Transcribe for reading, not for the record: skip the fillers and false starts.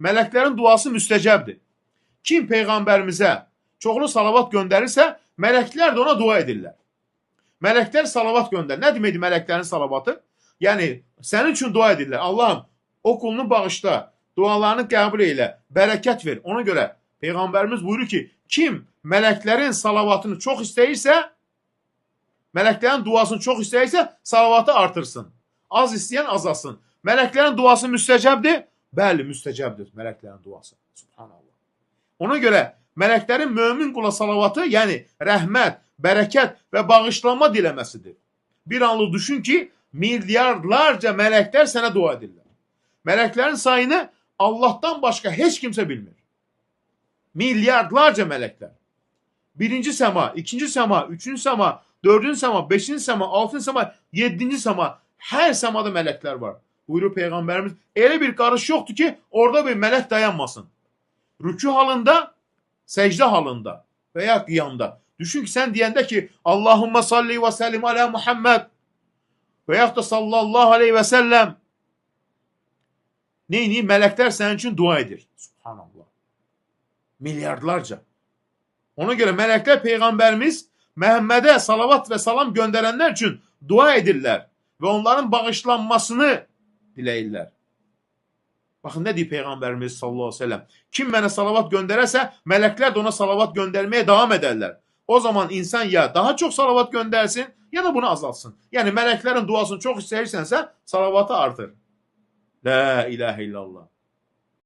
mələklərin duası müstəcəbdir. Kim Peyğəmbərimizə çoxlu salavat göndərirsə, mələklər də ona dua edirlər. Mələklər salavat göndərir. Nə deməkdir mələklərin salavatı? Yəni, sənin üçün dua edirlər. Allahım, o qulunu bağışla, dualarını qəbul elə, bərəkət ver. Ona görə Peyğəmbərimiz buyurur ki, kim mələklərin salavatını çox istəyirsə, mələklərin duasını çox istəyirsə, salavatı artırsın. Az istəyən azalsın. Mələklərin duası müstəcəbdir? Bəli, müstəcəbdir mələklərin duası. Subhanallah. Ona görə mələklərin mömin qula salavatı, yəni rəhmət, bərəkət və bağışlanma diləməsidir. Bir anlıq düşün ki, milyardlarca mələklər sənə dua edirlər. Mələklərin sayını Allahdan başqa heç kimsə bilmir. Milyardlarca mələklər. Birinci səma, ikinci səma, üçüncü səma, dördüncü səma, beşinci səma, altıncı səma, yedinci səma. Hər səmada mələklər var. Buyurur Peyğəmbərimiz, elə bir qarış yoxdur ki, orada bir mələk dayanmasın. Rükû halında, səcdə halında və ya qiyamda. Düşün ki, sən deyəndə ki, Allahumma salli və səllim alə Muhammed və yaxud da sallallahu aleyhi və səlləm. Neyini? Mələklər sənin üçün dua edir. Subhanallah. Milyardlarca. Ona görə mələklər Peyğəmbərimiz Məhəmmədə salavat və salam göndərənlər üçün dua edirlər və onların bağışlanmasını diləyirlər. Baxın, nə deyir Peyğəmbərimiz sallallahu aleyhi ve sellem? Kim mənə salavat göndərərsə, mələklər də ona salavat göndərməyə davam edərlər. O zaman insan ya daha çox salavat göndərsin, ya da bunu azalsın. Yəni, mələklərin duasını çox istəyirsənsə, salavatı artır. La ilahə illallah.